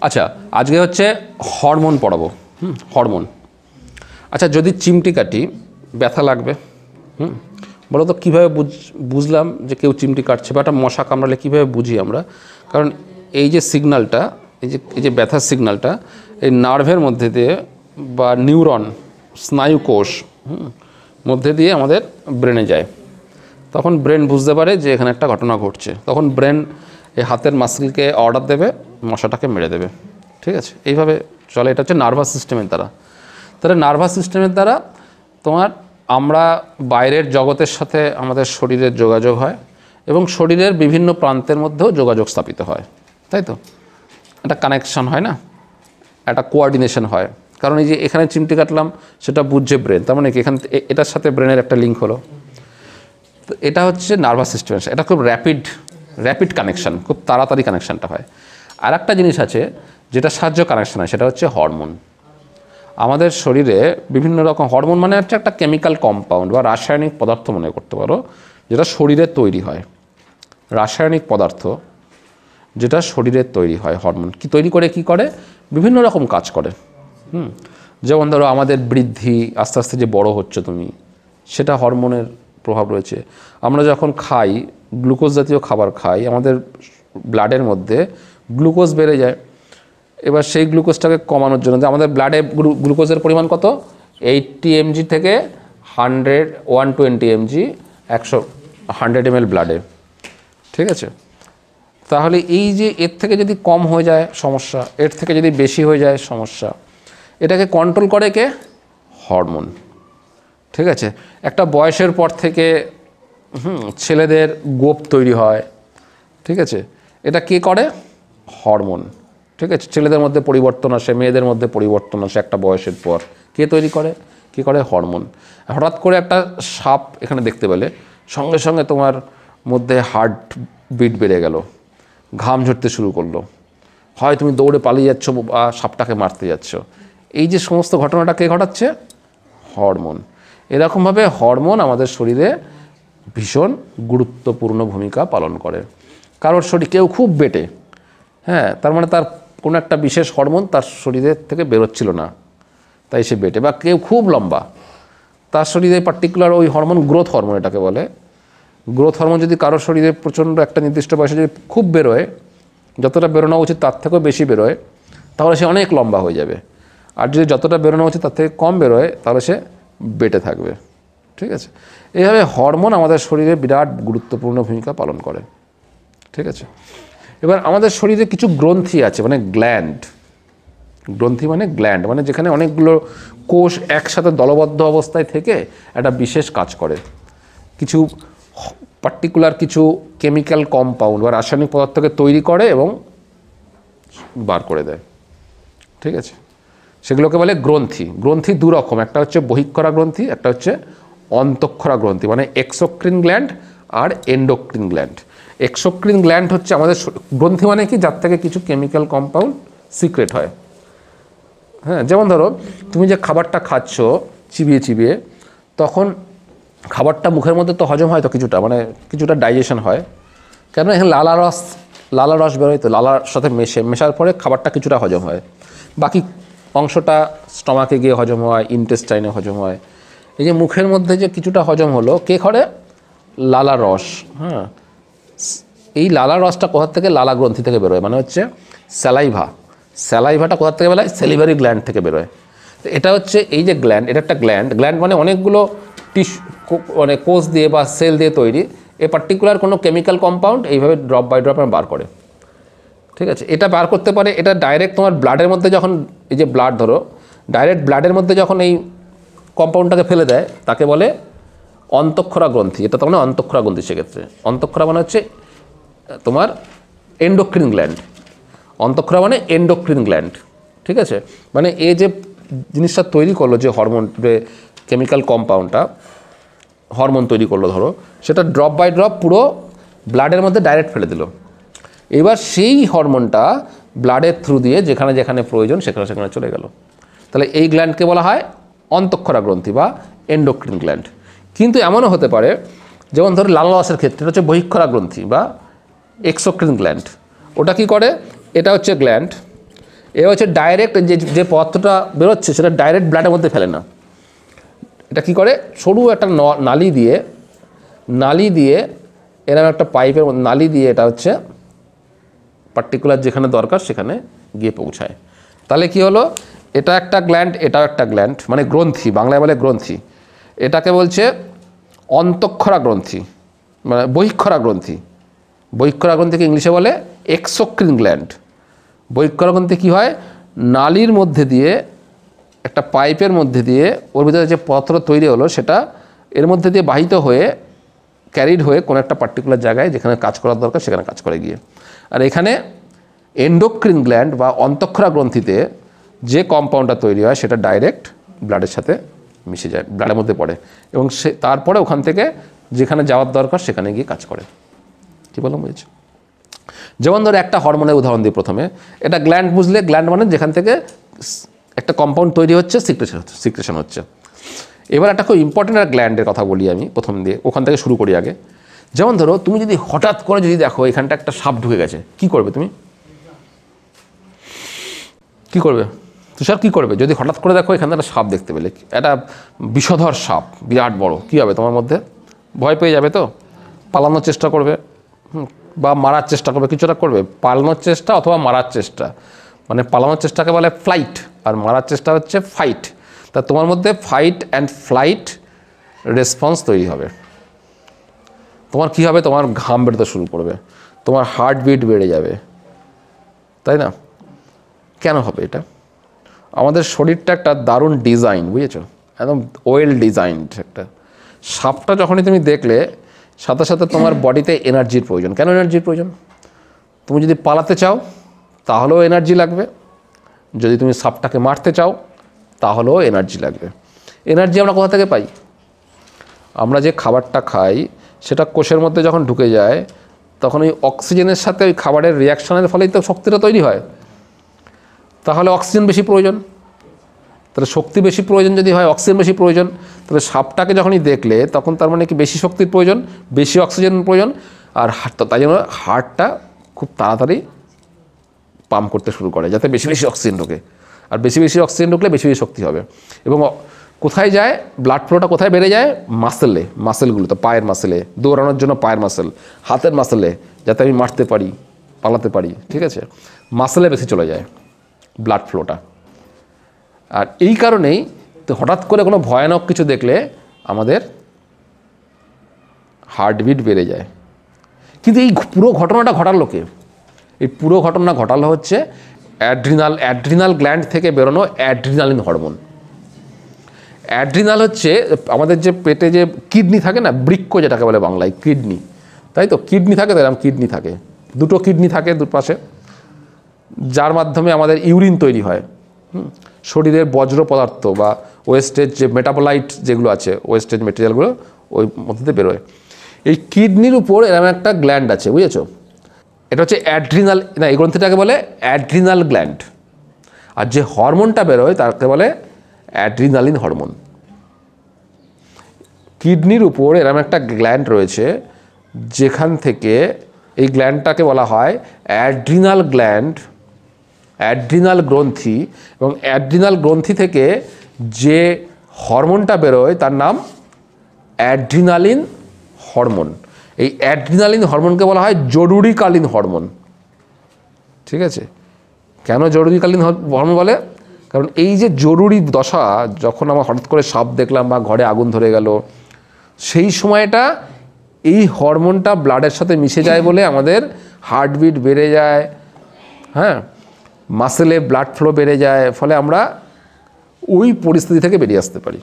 আচ্ছা, আজকে হচ্ছে হরমোন পড়াবো। হরমোন। আচ্ছা, যদি চিমটি কাটি ব্যথা লাগবে, বলো তো কীভাবে বুঝলাম যে কেউ চিমটি কাটছে বা একটা মশা কামড়ালে কীভাবে বুঝি আমরা? কারণ এই যে সিগন্যালটা, এই যে ব্যথার সিগন্যালটা এই নার্ভের মধ্যে দিয়ে বা নিউরন স্নায়ু কোষ মধ্যে দিয়ে আমাদের ব্রেনে যায়। তখন ব্রেন বুঝতে পারে যে এখানে একটা ঘটনা ঘটছে। তখন ব্রেন এই হাতের মাসলকে অর্ডার দেবে, মশাটাকে মেরে দেবে। ঠিক আছে, এইভাবে চলে। এটা হচ্ছে নার্ভাস সিস্টেমের দ্বারা। তাহলে নার্ভাস সিস্টেমের দ্বারা আমরা বাইরের জগতের সাথে আমাদের শরীরের যোগাযোগ হয় এবং শরীরের বিভিন্ন প্রান্তের মধ্যেও যোগাযোগ স্থাপিত হয়, তাই তো? একটা কানেকশন হয় না, একটা কোঅর্ডিনেশন হয়। কারণ এই যে এখানে চিমটি কাটলাম সেটা বুঝছে ব্রেন, তার মানে কি এখান এটার সাথে ব্রেনের একটা লিঙ্ক হলো। তো এটা হচ্ছে নার্ভাস সিস্টেম। এটা খুব র্যাপিড কানেকশান, খুব তাড়াতাড়ি কানেকশানটা হয়। আর একটা জিনিস আছে যেটা সাহায্য কানেকশান হয়, সেটা হচ্ছে হরমোন। আমাদের শরীরে বিভিন্ন রকম হরমোন মানে হচ্ছে একটা কেমিক্যাল কম্পাউন্ড বা রাসায়নিক পদার্থ মনে করতে পারো, যেটা শরীরে তৈরি হয়। রাসায়নিক পদার্থ যেটা শরীরের তৈরি হয়। হরমোন কি তৈরি করে, কি করে? বিভিন্ন রকম কাজ করে। যেমন ধরো আমাদের বৃদ্ধি, আস্তে আস্তে যে বড় হচ্ছে তুমি, সেটা হরমোনের প্রভাব রয়েছে। আমরা যখন খাই, গ্লুকোজ জাতীয় খাবার খাই, আমাদের ব্লাডের মধ্যে গ্লুকোজ বেড়ে যায়। এবার সেই গ্লুকোজটাকে কমানোর জন্য আমাদের ব্লাডে গ্লুকোজের পরিমাণ কত? 80 mg থেকে 120 mg, 100 ml ব্লাডে। ঠিক আছে, তাহলে এই যে এর থেকে যদি কম হয়ে যায় সমস্যা, এর থেকে যদি বেশি হয়ে যায় সমস্যা। এটাকে কন্ট্রোল করে কে? হরমোন। ঠিক আছে, একটা বয়সের পর থেকে ছেলেদের গোপ তৈরি হয়। ঠিক আছে, এটা কে করে? হরমোন। ঠিক আছে, ছেলেদের মধ্যে পরিবর্তন আসে, মেয়েদের মধ্যে পরিবর্তন আসে একটা বয়সের পর। কে তৈরি করে? কে করে? হরমোন। হঠাৎ করে একটা সাপ এখানে দেখতে পেলে, সঙ্গে সঙ্গে তোমার মধ্যে হার্ট বিট বেড়ে গেল, ঘাম ঝরতে শুরু করলো, হয় তুমি দৌড়ে পালিয়ে যাচ্ছ বা সাপটাকে মারতে যাচ্ছ। এই যে সমস্ত ঘটনাটা কে ঘটাচ্ছে? হরমোন। এরকমভাবে হরমোন আমাদের শরীরে ভীষণ গুরুত্বপূর্ণ ভূমিকা পালন করে। কারোর শরীর কেউ খুব বেটে, তার মানে তার কোনো একটা বিশেষ হরমোন তার শরীরের থেকে বেরোচ্ছিল না, তাই সে বেটে। বা কেউ খুব লম্বা, তার শরীরে পার্টিকুলার ওই হরমোন, গ্রোথ হরমোন এটাকে বলে, গ্রোথ হরমোন যদি কারোর শরীরে প্রচণ্ড একটা নির্দিষ্ট বয়সে যদি খুব বেরোয়, যতটা বেরোনো উচিত তার থেকেও বেশি বেরোয়, তাহলে সে অনেক লম্বা হয়ে যাবে। আর যদি যতটা বেরোনো উচিত তার থেকে কম বেরোয়, তাহলে সে বেটে থাকবে। ঠিক আছে, এইভাবে হরমোন আমাদের শরীরে বিরাট গুরুত্বপূর্ণ ভূমিকা পালন করে। ঠিক আছে, এবার আমাদের শরীরে কিছু গ্রন্থি আছে, মানে গ্ল্যান্ড। গ্রন্থি মানে গ্ল্যান্ড, মানে যেখানে অনেকগুলো কোষ একসাথে দলবদ্ধ অবস্থায় থেকে একটা বিশেষ কাজ করে, কিছু পার্টিকুলার কিছু কেমিক্যাল কম্পাউন্ড বা রাসায়নিক পদার্থকে তৈরি করে এবং বার করে দেয়। ঠিক আছে, সেগুলোকে বলে গ্রন্থি। গ্রন্থি দু রকম, একটা হচ্ছে বহিঃক্ষরা গ্রন্থি, একটা হচ্ছে অন্তঃক্ষরা গ্রন্থি, মানে এক্সোক্রিন গ্ল্যান্ড আর এন্ডোক্রিন গ্ল্যান্ড। এক্সোক্রিন গ্ল্যান্ড হচ্ছে আমাদের গ্রন্থি, মানে কি? যার থেকে কিছু কেমিক্যাল কম্পাউন্ড সিক্রেট হয়। যেমন ধরো তুমি যে খাবারটা খাচ্ছ চিবিয়ে চিবিয়ে, তখন খাবারটা মুখের মধ্যে তো হজম হয় তো কিছুটা, মানে কিছুটা ডাইজেশন হয়। কেন? এখানে লালা রস বেরোয়, তো লালার সাথে মেশার পরে খাবারটা কিছুটা হজম হয়, বাকি অংশটা স্টমাকে গিয়ে হজম হয়, ইন্টেস্টাইনে হজম হয়। এই যে মুখের মধ্যে যে কিছুটা হজম হলো, কে করে? লালা রস। এই লালা রসটা কোথা থেকে? লালা গ্রন্থি থেকে বেরোয়, মানে হচ্ছে স্যালাইভাটা কোথা থেকে বেরোয়? সেলিভারি গ্ল্যান্ড থেকে বেরোয়। তো এটা হচ্ছে এই যে গ্ল্যান্ড, এটা একটা গ্ল্যান্ড মানে অনেকগুলো মানে কোষ দিয়ে বা সেল দিয়ে তৈরি। এ পার্টিকুলার কোনো কেমিক্যাল কম্পাউন্ড এইভাবে ড্রপ বাই ড্রপ বার করে। ঠিক আছে, এটা বার করতে পারে। এটা ডাইরেক্ট তোমার ব্লাডের মধ্যে যখন, এই যে ব্লাড ধরো, ডাইরেক্ট ব্লাডের মধ্যে যখন এই কম্পাউন্ডটাকে ফেলে দেয়, তাকে বলে অন্তঃক্ষরা গ্রন্থি। এটা তো মানে অন্তঃক্ষরা গ্রন্থি। সেক্ষেত্রে অন্তঃক্ষরা মানে হচ্ছে তোমার এন্ডোক্রিন গ্ল্যান্ড। অন্তঃক্ষরা মানে এন্ডোক্রিন গ্ল্যান্ড। ঠিক আছে, মানে এই যে জিনিসটা তৈরি করলো, যে হরমোন, যে কেমিক্যাল কম্পাউন্ডটা হরমোন তৈরি করলো ধরো, সেটা ড্রপ বাই ড্রপ পুরো ব্লাডের মধ্যে ডাইরেক্ট ফেলে দিল। এবার সেই হরমোনটা ব্লাডের থ্রু দিয়ে যেখানে যেখানে প্রয়োজন সেখানে সেখানে চলে গেল। তাহলে এই গ্ল্যান্ডকে বলা হয় অন্তঃক্ষরা গ্রন্থি বা এন্ডোক্রিন গ্ল্যান্ড। কিন্তু এমনও হতে পারে, যেমন ধরো লালা রসের ক্ষেত্রে এটা হচ্ছে বহিঃক্ষরা গ্রন্থি বা এক্সোক্রিন গ্ল্যান্ড। ওটা কি করে? এটা হচ্ছে গ্ল্যান্ড, এ হচ্ছে ডাইরেক্ট যে পদার্থটা বেরোচ্ছে সেটা ডাইরেক্ট ব্লাডের মধ্যে ফেলে না, এটা কি করে সরু একটা নালি দিয়ে এরকম একটা পাইপের নালি দিয়ে এটা হচ্ছে পার্টিকুলার যেখানে দরকার সেখানে গিয়ে পৌঁছায়। তাহলে কি হলো, এটা একটা গ্ল্যান্ড, এটাও একটা গ্ল্যান্ড, মানে গ্রন্থি, বাংলায় বলে গ্রন্থি। এটাকে বলছে অন্তঃক্ষরা গ্রন্থি, মানে বহিঃক্ষরা গ্রন্থি। বহিঃক্ষরা গ্রন্থিকে ইংলিশে বলে এক্সোক্রিন গ্ল্যান্ড। বহিঃক্ষরা গ্রন্থি কী হয়, নালীর মধ্যে দিয়ে একটা পাইপের মধ্যে দিয়ে ওর ভিতরে যে পদার্থ তৈরি হলো সেটা এর মধ্যে দিয়ে বাহিত হয়ে ক্যারিড হয়ে কোনো একটা পার্টিকুলার জায়গায় যেখানে কাজ করার দরকার সেখানে কাজ করে গিয়ে। আর এখানে এন্ডোক্রিন গ্ল্যান্ড বা অন্তঃক্ষরা গ্রন্থিতে যে কম্পাউন্ডটা তৈরি হয় সেটা ডাইরেক্ট ব্লাডের সাথে মিশে যায়, ব্লাডের মধ্যে পড়ে, এবং সে তারপরে ওখান থেকে যেখানে যাওয়ার দরকার সেখানে গিয়ে কাজ করে। কী বললাম বুঝেছি? যেমন ধরো একটা হরমোনের উদাহরণ দিই প্রথমে। এটা গ্ল্যান্ড বুঝলে, গ্ল্যান্ড মানে যেখান থেকে একটা কম্পাউন্ড তৈরি হচ্ছে, সিক্রেশন হচ্ছে। এবার একটা খুব ইম্পর্টেন্ট একটা গ্ল্যান্ডের কথা বলি আমি প্রথম দিয়ে, ওখান থেকে শুরু করি আগে। যেমন ধরো তুমি যদি হঠাৎ করে যদি দেখো এখানটা একটা সাপ ঢুকে গেছে, কি করবে তুমি? কি করবে তুষার, কি করবে যদি হঠাৎ করে দেখো এখানে একটা সাপ দেখতে পেলে, একটা বিষধর সাপ বিরাট বড়, কী হবে তোমার মধ্যে? ভয় পেয়ে যাবে তো, পালানোর চেষ্টা করবে বা মারার চেষ্টা করবে, কিছুটা করবে, পালানোর চেষ্টা অথবা মারার চেষ্টা। মানে পালানোর চেষ্টাকে বলে ফ্লাইট আর মারার চেষ্টা হচ্ছে ফাইট। তা তোমার মধ্যে ফাইট অ্যান্ড ফ্লাইট রেসপন্স তৈরি হবে। তোমার কী হবে, তোমার ঘাম বেরোতে শুরু করবে, তোমার হার্টবিট বেড়ে যাবে, তাই না? কেন হবে এটা? আমাদের শরীরটা একটা দারুণ ডিজাইন, বুঝেছো, একদম ওয়েল ডিজাইনড একটা। সাপটা যখনই তুমি দেখলে সাথে সাথে তোমার বডিতে এনার্জির প্রয়োজন। কেন এনার্জির প্রয়োজন? তুমি যদি পালাতে চাও তাহলেও এনার্জি লাগবে, যদি তুমি সাপটাকে মারতে চাও তাহলেও এনার্জি লাগবে। এনার্জি আমরা কোথা থেকে পাই? আমরা যে খাবারটা খাই সেটা কোষের মধ্যে যখন ঢুকে যায় তখন ওই অক্সিজেনের সাথে ওই খাবারের রিয়াকশনের ফলেই তো শক্তিটা তৈরি হয়। তাহলে অক্সিজেন বেশি প্রয়োজন, তাহলে শক্তি বেশি প্রয়োজন। যদি হয় অক্সিজেন বেশি প্রয়োজন, তাহলে সাপটাকে যখনই দেখলে তখন তার মানে কি বেশি শক্তির প্রয়োজন, বেশি অক্সিজেন প্রয়োজন। আর তাই জন্য হার্টটা খুব তাড়াতাড়ি পাম্প করতে শুরু করে যাতে বেশি বেশি অক্সিজেন ঢোকে। আর বেশি বেশি অক্সিজেন ঢুকলে বেশি বেশি শক্তি হবে। এবং কোথায় যায় ব্লাড ফ্লোটা, কোথায় বেড়ে যায়? মাসেলগুলো, তো পায়ের মাসেলে, দৌড়ানোর জন্য পায়ের মাসেল, হাতের মাসেলে, যাতে আমি মারতে পারি, পালাতে পারি, ঠিক আছে, মাসেলে বেশি চলে যায় ব্লাড ফ্লোটা। আর এই কারণেই তো হঠাৎ করে কোনো ভয়ানক কিছু দেখলে আমাদের হার্টবিট বেড়ে যায়। কিন্তু এই পুরো ঘটনাটা ঘটালো কে? এই পুরো ঘটনা ঘটালো হচ্ছে অ্যাড্রিনাল গ্ল্যান্ড থেকে বেরোনো অ্যাড্রিনালিন হরমোন। অ্যাড্রিনাল হচ্ছে আমাদের যে পেটে যে কিডনি থাকে না, বৃক্ক যেটাকে বলে বাংলায়, কিডনি, তাই তো? কিডনি থাকে, তো এরকম কিডনি থাকে, দুটো কিডনি থাকে দুপাশে, যার মাধ্যমে আমাদের ইউরিন তৈরি হয়। শরীরের বজ্র পদার্থ বা ওয়েস্টেজ যে মেটাবোলাইট যেগুলো আছে, ওয়েস্টেজ মেটেরিয়ালগুলো ওই মধ্যে বেরোয়। এই কিডনির উপর এরকম একটা গ্ল্যান্ড আছে, বুঝেছো? এটা হচ্ছে অ্যাড্রিনাল, না, এই গ্রন্থিটাকে বলে অ্যাড্রিনাল গ্ল্যান্ড। আর যে হরমোনটা বেরোয় তাকে বলে অ্যাড্রিনালিন হরমোন। কিডনির উপর এরকম একটা গ্ল্যান্ড রয়েছে যেখান থেকে এই গ্ল্যান্ডটাকে বলা হয় অ্যাড্রিনাল গ্ল্যান্ড, অ্যাড্রিনাল গ্রন্থি। এবং অ্যাড্রিনাল গ্রন্থি থেকে যে হরমোনটা বেরোয় তার নাম অ্যাড্রিনালিন হরমোন। এই অ্যাড্রিনালিন হরমোনকে বলা হয় জরুরিকালীন হরমোন, ঠিক আছে? কেন জরুরিকালীন হরমোন বলে? কারণ এই যে জরুরি দশা, যখন আমরা হঠাৎ করে সাপ দেখলাম বা ঘরে আগুন ধরে গেল, সেই সময়টা এই হরমোনটা ব্লাডের সাথে মিশে যায় বলে আমাদের হার্টবিট বেড়ে যায়, হ্যাঁ, মাসেলে ব্লাড ফ্লো বেড়ে যায়, ফলে আমরা ওই পরিস্থিতি থেকে বেরিয়ে আসতে পারি,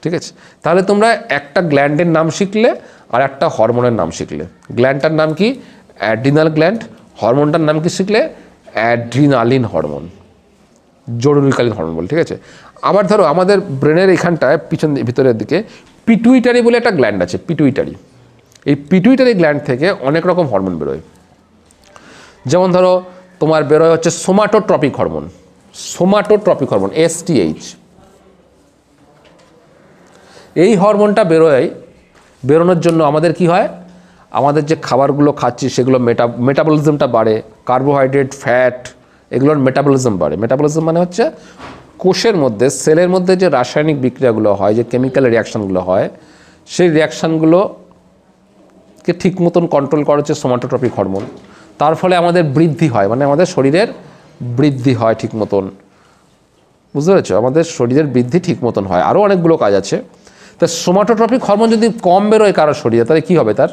ঠিক আছে? তাহলে তোমরা একটা গ্ল্যান্ডের নাম শিখলে আর একটা হরমোনের নাম শিখলে। গ্ল্যান্ডটার নাম কি? Adrenal gland. হরমোনটার নাম কি শিখলে? অ্যাড্রিনালিন হরমোন, জরুরিকালীন হরমোন বলে, ঠিক আছে? আবার ধরো আমাদের ব্রেনের এখানটায় ভিতরের দিকে পিটুইটারি বলে একটা গ্ল্যান্ড আছে, পিটুইটারি। এই পিটুইটারি গ্ল্যান্ড থেকে অনেক রকম হরমোন বেরোয়। যেমন ধরো তোমার বেরোয় হচ্ছে সোমাটোট্রপিক হরমোন, STH। এই হরমোনটা বেরোনোর জন্য আমাদের কি হয়? আমাদের যে খাবারগুলো খাচ্ছি সেগুলো মেটাবলিজমটা বাড়ে, কার্বোহাইড্রেট, ফ্যাট এগুলোর মেটাবলিজম বাড়ে। মেটাবলিজম মানে হচ্ছে কোষের মধ্যে, সেলের মধ্যে যে রাসায়নিক বিক্রিয়াগুলো হয়, যে কেমিক্যাল রিয়াকশানগুলো হয়, সেই রিয়াকশানগুলোকে ঠিক মতন কন্ট্রোল করা হচ্ছে সোমাটোট্রপিক হরমোন। তার ফলে আমাদের বৃদ্ধি হয়, মানে আমাদের শরীরের বৃদ্ধি হয় ঠিক মতন, বুঝতে পেরেছো? আমাদের শরীরের বৃদ্ধি ঠিক মতন হয়। আরও অনেকগুলো কাজ আছে। তা সোমাটোট্রপিক হরমোন যদি কম বেরোয় কারোর শরীরে, তাহলে কী হবে? তার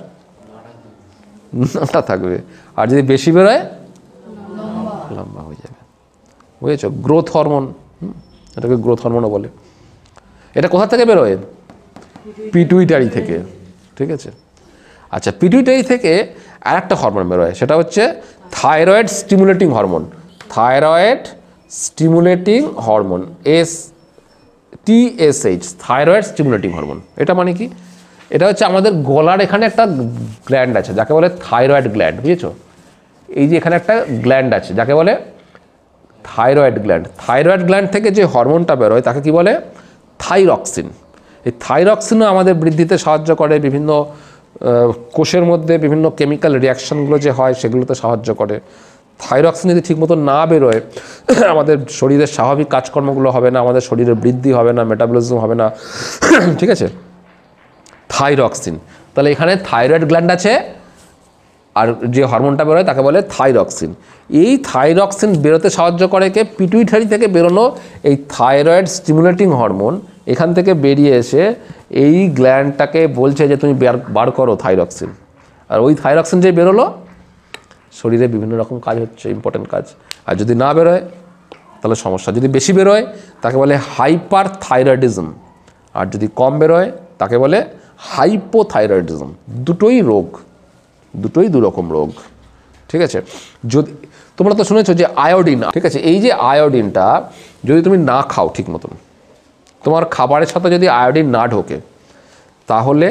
নাটা থাকবে, আর যদি বেশি বেরোয় লম্বা হয়ে যাবে, বুঝেছো? গ্রোথ হরমোন, এটাকে গ্রোথ হরমোনও বলে। এটা কোথা থেকে বেরোয়? পিটুইটারি থেকে, ঠিক আছে? আচ্ছা, পিটুইটারি থেকে আর একটা হরমোন বেরোয়, সেটা হচ্ছে thyroid stimulating hormone. Thyroid stimulating hormone, TSH, thyroid stimulating hormone. এটা মানে কি? এটা হচ্ছে আমাদের গলার এখানে একটা গ্ল্যান্ড আছে যাকে বলে থাইরয়েড গ্ল্যান্ড, বুঝেছো? এই যে এখানে একটা গ্ল্যান্ড আছে যাকে বলে থাইরয়েড গ্ল্যান্ড। থাইরয়েড গ্ল্যান্ড থেকে যে হরমোনটা বেরোয় তাকে কি বলে? থাইরক্সিন। এই থাইরক্সিনও আমাদের বৃদ্ধিতে সাহায্য করে, বিভিন্ন কোষের মধ্যে বিভিন্ন কেমিক্যাল রিয়াকশানগুলো যে হয় সেগুলোতে সাহায্য করে। থাইরক্সিন যদি ঠিক মতো না বেরোয় আমাদের শরীরের স্বাভাবিক কাজকর্মগুলো হবে না, আমাদের শরীরের বৃদ্ধি হবে না, মেটাবলিজম হবে না, ঠিক আছে? থাইরক্সিন, তাহলে এখানে থাইরয়েড গ্ল্যান্ড আছে আর যে হরমোনটা বেরোয় তাকে বলে থাইরক্সিন। এই থাইরক্সিন বেরোতে সাহায্য করে কে? পিটুইটারি থেকে বেরোনো এই থাইরয়েড স্টিমুলেটিং হরমোন এখান থেকে বেরিয়ে এসে এই গ্ল্যান্ডটাকে বলছে যে তুমি বার করো থাইরক্সিন। আর ওই থাইরক্সিন যে বেরোলো, শরীরে বিভিন্ন রকম কাজ হচ্ছে, ইম্পর্টেন্ট কাজ। আর যদি না বেরোয় তাহলে সমস্যা। যদি বেশি বেরোয় তাকে বলে হাইপার থাইরয়েডিজম, আর যদি কম বেরোয় তাকে বলে হাইপোথাইরয়েডিজম। দুটোই রোগ, দুটোই দুরকম রোগ, ঠিক আছে? যদি তোমরা তো শুনেছো যে আয়োডিন, ঠিক আছে, এই যে আয়োডিনটা যদি তুমি না খাও ঠিক মতন, তোমার খাবারের সাথে যদি আয়োডিন না ঢোকে, তাহলে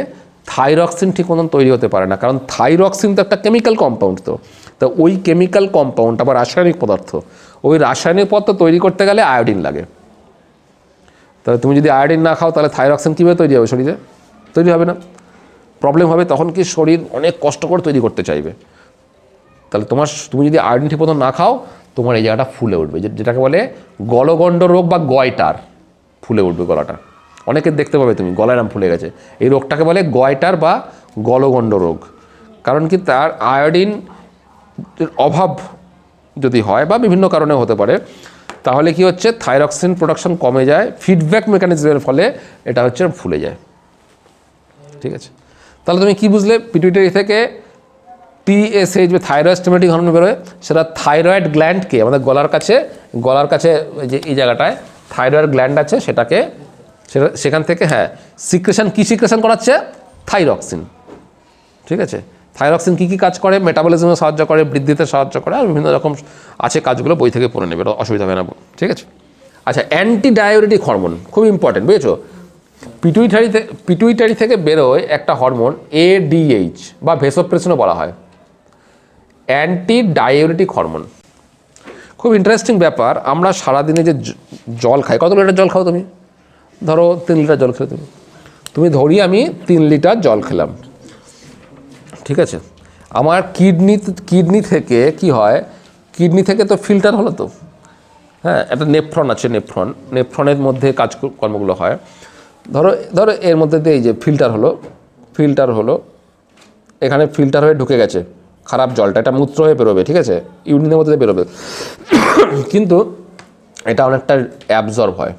থাইরক্সিন ঠিক মতন তৈরি হতে পারে না। কারণ থাইরক্সিন তো একটা কেমিক্যাল কম্পাউন্ড, তো ওই কেমিক্যাল কম্পাউন্ড আবার রাসায়নিক পদার্থ, ওই রাসায়নিক পদার্থ তৈরি করতে গেলে আয়োডিন লাগে। তাহলে তুমি যদি আয়োডিন না খাও তাহলে থাইরক্সিন কীভাবে তৈরি হবে? শরীরে তৈরি হবে না, প্রবলেম হবে। তখন কি শরীর অনেক কষ্ট করে তৈরি করতে চাইবে। তাহলে তুমি যদি আয়োডিন ঠিক মতো না খাও, তোমার এই জায়গাটা ফুলে উঠবে, যেটাকে বলে গলগণ্ড রোগ বা গয়টার, ফুলে উঠবে গলাটা। অনেকের দেখতে পাবে তুমি গলায় নাম ফুলে গেছে, এই রোগটাকে বলে গয়টার বা গলগণ্ড রোগ। কারণ কি? তার আয়োডিন অভাব যদি হয় বা বিভিন্ন কারণে হতে পারে, তাহলে কি হচ্ছে? থাইরক্সিন প্রোডাকশন কমে যায়, ফিডব্যাক মেকানিজমের ফলে এটা হচ্ছে ফুলে যায়, ঠিক আছে? তাহলে তুমি কি বুঝলে? পিটুইটারি থেকে TSH বা থাইরয়েড স্টিমুলেটিং হরমোন বেরোয়, সেটা থাইরয়েড গ্ল্যান্ডকে, আমাদের গলার কাছে যে এই জায়গাটায় থাইরয়েড গ্ল্যান্ড আছে, সেখান থেকে সিক্রেশন, কি সিক্রেশন করাচ্ছে? থাইরক্সিন, ঠিক আছে? থাইরক্সিন কী কী কাজ করে? মেটাবলিজমে সাহায্য করে, বৃদ্ধিতে সাহায্য করে, আর বিভিন্ন রকম আছে কাজগুলো, বই থেকে পড়ে নেবে, অসুবিধা হবে না, ঠিক আছে? আচ্ছা, অ্যান্টি ডায়োরেটিক হরমোন খুব ইম্পর্টেন্ট, বুঝেছো? পিটুইটারি থেকে বেরোয় একটা হরমোন ADH বা ভেসোপ্রেসিনও বলা হয়, অ্যান্টি ডায়োরেটিক হরমোন। খুব ইন্টারেস্টিং ব্যাপার, আমরা সারাদিনে যে জল খাই, কত লিটার জল খাও তুমি? ধরো 3 লিটার জল খেলে তুমি ধরি আমি 3 লিটার জল খেলাম, ঠিক আছে? আমার কিডনি থেকে কি হয়? কিডনি থেকে তো ফিল্টার হলো তো, একটা নেফ্রন আছে, নেফ্রনের মধ্যে কাজকর্মগুলো হয়। ধরো এর মধ্যে দিয়ে এই যে ফিল্টার হলো, এখানে ফিল্টার হয়ে ঢুকে গেছে খারাপ জলটা, এটা মূত্র হয়ে বেরোবে, ঠিক আছে? ইউরিনের মধ্যে বেরোবে, কিন্তু এটা অনেকটা অ্যাবজর্ব হয়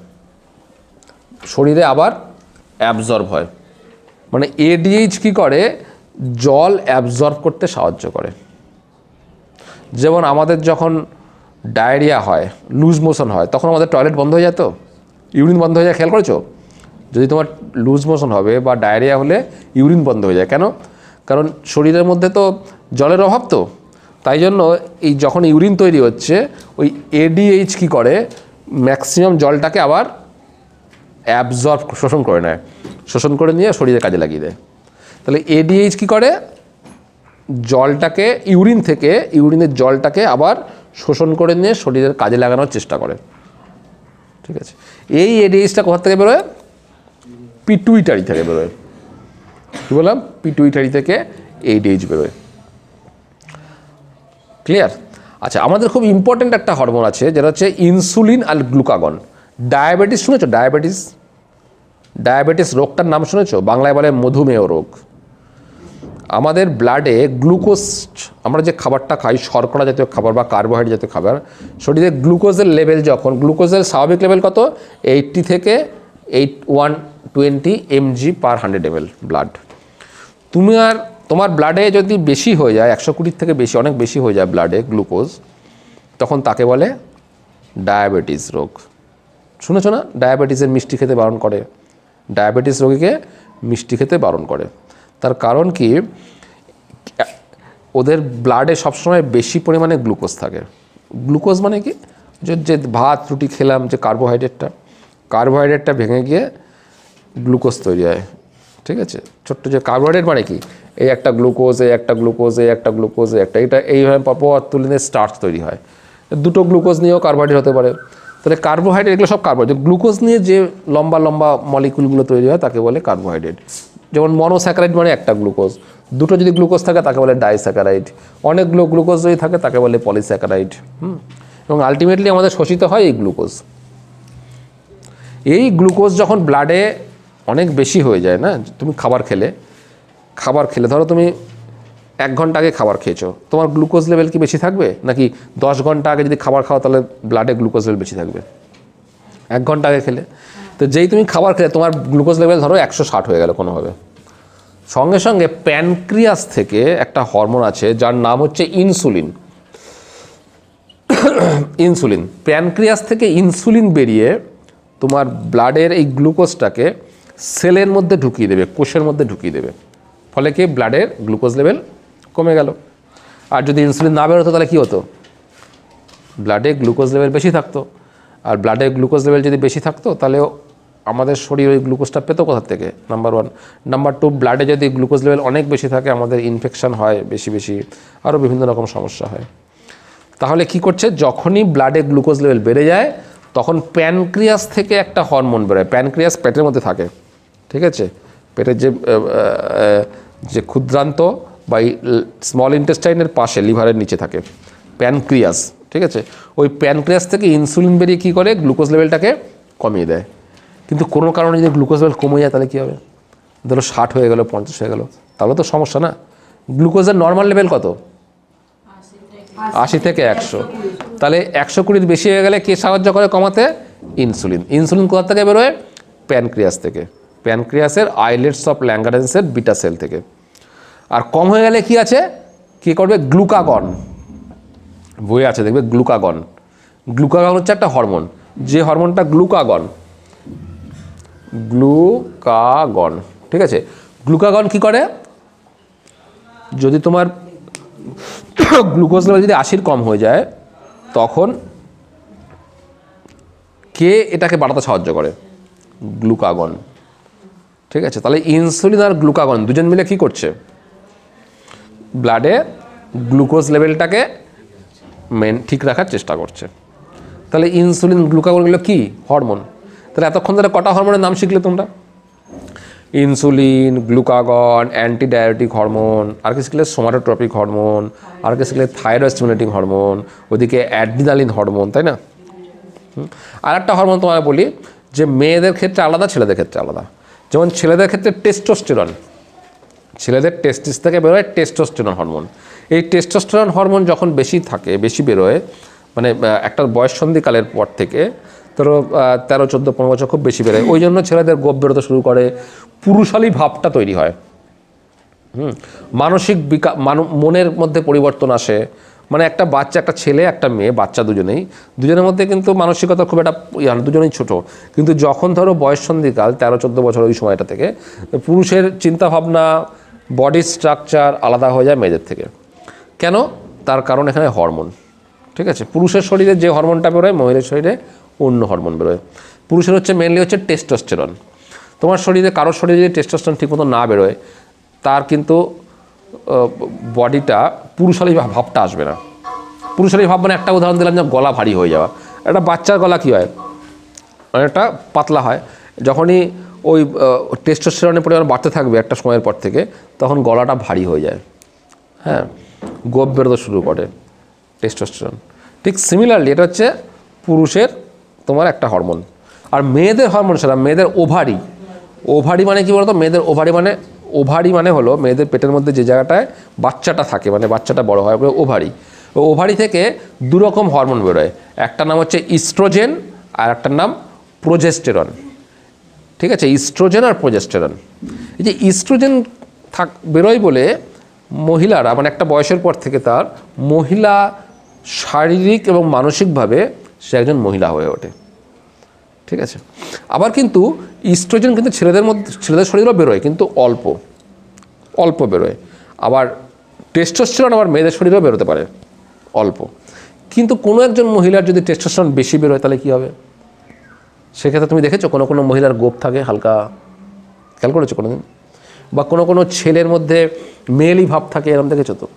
শরীরে, আবার অ্যাবজর্ব হয়। মানে ADH কি করে? জল অ্যাবজর্ব করতে সাহায্য করে। যেমন আমাদের যখন ডায়রিয়া হয়, লুজ মোশন হয়, তখন আমাদের টয়লেট বন্ধ হয়ে যায়, তো ইউরিন বন্ধ হয়ে যায়, খেয়াল করেছো? যদি তোমার লুজ মোশন হবে বা ডায়রিয়া হলে ইউরিন বন্ধ হয়ে যায়, কেন? কারণ শরীরের মধ্যে তো জলের অভাব, তো তাই জন্য এই যখন ইউরিন তৈরি হচ্ছে, ওই ADH কি করে? ম্যাক্সিমাম জলটাকে আবার শোষণ করে নিয়ে শরীরে কাজে লাগিয়ে দেয়। তাহলে ADH কি করে? জলটাকে ইউরিনের জলটাকে আবার শোষণ করে নিয়ে শরীরের কাজে লাগানোর চেষ্টা করে, ঠিক আছে? এই ADHটা কোথা থেকে বেরোয়? পিটুইটারি থেকে বেরোয়। কি বললাম? পিটুইটারি থেকে ADH বেরোয়, ক্লিয়ার? আচ্ছা, আমাদের খুব ইম্পর্টেন্ট একটা হরমোন আছে যেটা হচ্ছে ইনসুলিন আর গ্লুকাগন। ডায়াবেটিস শুনেছো? ডায়াবেটিস রোগটার নাম শুনেছো? বাংলায় বলে মধুমেহ রোগ। আমাদের ব্লাডে গ্লুকোজ, আমরা যে খাবারটা খাই শর্করা জাতীয় খাবার বা কার্বোহাইড্রেট জাতীয় খাবার, শরীরে গ্লুকোজের লেভেল যখন, গ্লুকোজের স্বাভাবিক লেভেল কত? 80 থেকে 120 mg per 100 ml ব্লাড। তোমার ব্লাডে যদি বেশি হয়ে যায়, 120 থেকে বেশি, অনেক বেশি হয়ে যায় ব্লাডে গ্লুকোজ, তখন তাকে বলে ডায়াবেটিস রোগ। শুনেছো না? ডায়াবেটিসের মিষ্টি খেতে বারণ করে, ডায়াবেটিস রোগীকে মিষ্টি খেতে বারণ করে। তার কারণ কি? ওদের ব্লাডে সবসময় বেশি পরিমাণে গ্লুকোজ থাকে। গ্লুকোজ মানে কি? যে ভাত রুটি খেলাম, যে কার্বোহাইড্রেটটা ভেঙে গিয়ে গ্লুকোজ তৈরি হয়। ঠিক আছে, ছোট্ট যে কার্বোহাইড্রেট মানে কি? এই একটা গ্লুকোজ, এই একটা গ্লুকোজ, এই একটা গ্লুকোজ, এটা এইভাবে পরপর তুলে স্টার্চ তৈরি হয়। দুটো গ্লুকোজ নিয়েও কার্বোহাইড্রেট হতে পারে। তাহলে কার্বোহাইড্রেট, এগুলো সব কার্বোহাইড্রেট। গ্লুকোজ নিয়ে যে লম্বা লম্বা মলিকুলগুলো তৈরি হয় তাকে বলে কার্বোহাইড্রেট। যেমন মনোস্যাকারাইড মানে একটা গ্লুকোজ, দুটো যদি গ্লুকোজ থাকে তাকে বলে ডাইস্যাকারাইড, অনেকগুলো গ্লুকোজ যদি থাকে তাকে বলে পলিস্যাকারাইড। এবং আলটিমেটলি আমাদের শোষিত হয় এই গ্লুকোজ। এই গ্লুকোজ যখন ব্লাডে অনেক বেশি হয়ে যায় না, তুমি খাবার খেলে ধরো তুমি 1 ঘন্টা আগে খাবার খেয়েছো, তোমার গ্লুকোজ লেভেল কি বেশি থাকবে? নাকি 10 ঘন্টা আগে যদি খাবার খাও তাহলে ব্লাডে গ্লুকোজ লেভেল বেশি থাকবে? 1 ঘন্টা আগে খেলে। তো যেই তুমি খাবার খেলে তোমার গ্লুকোজ লেভেল ধরো 160 হয়ে গেল কোনোভাবে, সঙ্গে সঙ্গে প্যানক্রিয়াস থেকে একটা হরমোন আছে যার নাম হচ্ছে ইনসুলিন। প্যানক্রিয়াস থেকে ইনসুলিন বেরিয়ে তোমার ব্লাডের এই গ্লুকোজটাকে সেলের মধ্যে ঢুকিয়ে দেবে, কোষের মধ্যে ঢুকিয়ে দেবে। ফলে কি? ব্লাডের গ্লুকোজ লেভেল কমে গেল। আর যদি ইনসুলিন না বেরোতো তাহলে কী হতো? ব্লাডে গ্লুকোজ লেভেল বেশি থাকতো। আর ব্লাডে গ্লুকোজ লেভেল যদি বেশি থাকতো তাহলে আমাদের শরীর ওই গ্লুকোজটা পেতো কোথা থেকে? নাম্বার 1। নাম্বার 2, ব্লাডে যদি গ্লুকোজ লেভেল অনেক বেশি থাকে আমাদের ইনফেকশন হয় বেশি, আরও বিভিন্ন রকম সমস্যা হয়। তাহলে কি করছে? যখনই ব্লাডে গ্লুকোজ লেভেল বেড়ে যায় তখন প্যানক্রিয়াস থেকে একটা হরমোন বেরোয়। প্যানক্রিয়াস পেটের মধ্যে থাকে, ঠিক আছে? পেটের যে ক্ষুদ্রান্ত বা স্মল ইন্টেস্টাইনের পাশে, লিভারের নিচে থাকে প্যানক্রিয়াস, ঠিক আছে? ওই প্যানক্রিয়াস থেকে ইনসুলিন বেরিয়ে কী করে? গ্লুকোজ লেভেলটাকে কমিয়ে দেয়। কিন্তু কোনো কারণে যদি গ্লুকোজ লেভেল কমে যায় তাহলে কী হবে? ধরো 60 হয়ে গেল, 50 হয়ে গেল, তাহলে তো সমস্যা না? গ্লুকোজের নর্মাল লেভেল কত? 80 থেকে 100। তাহলে 120 বেশি হয়ে গেলে কে সাহায্য করে কমাতে? ইনসুলিন কোথা থেকে বেরোয়? প্যানক্রিয়াস থেকে, প্যানক্রিয়াসের আইলেটস অফ ল্যাঙ্গারেন্সের বিটা সেল থেকে। আর কম হয়ে গেলে কি আছে? কি করবে? গ্লুকাগন। বইয়ে আছে দেখবে গ্লুকাগন। গ্লুকাগন হচ্ছে একটা হরমোন, যে হরমোনটা গ্লুকাগন, ঠিক আছে? গ্লুকাগন কি করে? যদি তোমার গ্লুকোজ লেভেল যদি 80 কম হয়ে যায় তখন কে এটাকে বাড়াতে সাহায্য করে? গ্লুকাগন, ঠিক আছে? তাহলে ইনসুলিন আর গ্লুকাগন দুজন মিলে কি করছে? ব্লাডে গ্লুকোজ লেভেলটাকে ঠিক রাখার চেষ্টা করছে। তাহলে ইনসুলিন গ্লুকাগনগুলো কি? হরমোন। তাহলে এতক্ষণ ধরে কটা হরমোনের নাম শিখলে তোমরা? ইনসুলিন, গ্লুকাগন, অ্যান্টিডায়াবেটিক হরমোন, আর কি শিখলে? সোমাটোট্রপিক হরমোন, আর কি শিখলে? থাইরয়েড স্টিমুলেটিং হরমোন, ওদিকে অ্যাড্রিনালিন হরমোন, তাই না? আর একটা হরমোন তোমায় বলি, যে মেয়েদের ক্ষেত্রে আলাদা, ছেলেদের ক্ষেত্রে আলাদা। যেমন ছেলেদের ক্ষেত্রে টেস্টোস্টেরন, ছেলেদের টেস্টিস থেকে বেরোয় টেস্টোস্টেরন হরমোন। এই টেস্টোস্টেরন হরমোন যখন বেশি থাকে, বেশি বেরোয়, মানে একটা বয়ঃসন্ধিকালের পর থেকে ধরো 13, 14, 15 বছর খুব বেশি বেরোয়, ওই জন্য ছেলেদের গোপ বেরোতে শুরু করে, পুরুষালী ভাবটা তৈরি হয়। মানসিক মনের মধ্যে পরিবর্তন আসে। মানে একটা বাচ্চা, একটা ছেলে একটা মেয়ে, বাচ্চা দুজনের মধ্যে কিন্তু মানসিকতা খুব একটা দুজনেই ছোট, কিন্তু যখন ধরো বয়ঃসন্ধিকাল 13, 14 বছর, ওই সময়টা থেকে পুরুষের চিন্তাভাবনা, বডি স্ট্রাকচার আলাদা হয়ে যায় মেয়েদের থেকে। কেন? তার কারণ এখানে হরমোন, ঠিক আছে? পুরুষের শরীরে যে হরমোনটা বেরোয় মহিলার শরীরে অন্য হরমোন বেরোয়। পুরুষের হচ্ছে মেনলি হচ্ছে টেস্টোস্টেরন। তোমার শরীরে, কারোর শরীরে যদি টেস্টোস্টেরন ঠিকমতো না বেরোয় তার কিন্তু বডিটা পুরুষালী ভাবটা আসবে না। পুরুষালী ভাব মানে একটা উদাহরণ দিলাম, যে গলা ভারী হয়ে যাওয়া। একটা বাচ্চার গলা কী হয়? অনেকটা পাতলা হয়। যখনই ওই টেস্টোস্টেরনের পরিমাণ বাড়তে থাকবে একটা সময়ের পর থেকে, তখন গলাটা ভারী হয়ে যায়, হ্যাঁ, গোপ বেরোতে শুরু করে। টেস্টোস্টেরন। ঠিক সিমিলারলি এটা হচ্ছে পুরুষের তোমার একটা হরমোন। আর মেয়েদের হরমোন সেটা মেয়েদের ওভারি। ওভারি মানে কি বলতো, মেয়েদের ওভারি মানে হলো মেয়েদের পেটের মধ্যে যে জায়গাটায় বাচ্চাটা থাকে, মানে বাচ্চাটা বড় হয়, ওভারি। ওভারি থেকে দুরকম হরমোন বেরোয়, একটা নাম হচ্ছে ইস্ট্রোজেন আর একটার নাম প্রোজেস্টেরন। ঠিক আছে, ইস্ট্রোজেন আর প্রোজেস্টেরন। এই যে ইস্ট্রোজেন বেরোয় বলে মহিলারা মানে একটা বয়সের পর থেকে তার মহিলা শারীরিক এবং মানসিকভাবে সে একজন মহিলা হয়ে ওঠে। ঠিক আছে, আবার কিন্তু ইস্ট্রোজেন কিন্তু ছেলেদের শরীরেও বেরোয়, কিন্তু অল্প বেরোয়। আবার টেস্টোস্টেরন আবার মেয়েদের শরীরেও বেরোতে পারে অল্প। কিন্তু কোনো একজন মহিলার যদি টেস্টোস্টেরন বেশি বেরোয় তাহলে কী হবে? সেক্ষেত্রে তুমি দেখেছো কোনো কোনো মহিলার গোপ থাকে হালকা, খেয়াল করেছো কোনো দিন? বা কোনো ছেলের মধ্যে মেয়েলি ভাব থাকে, এরকম দেখেছো তো?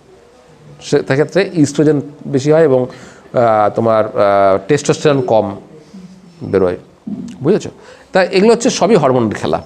সেক্ষেত্রে ইস্ট্রোজেন বেশি হয় এবং তোমার টেস্টোস্টেরন কম বেরোয়। বুঝেছো? তাই এগুলো হচ্ছে সবই হরমোনের খেলা।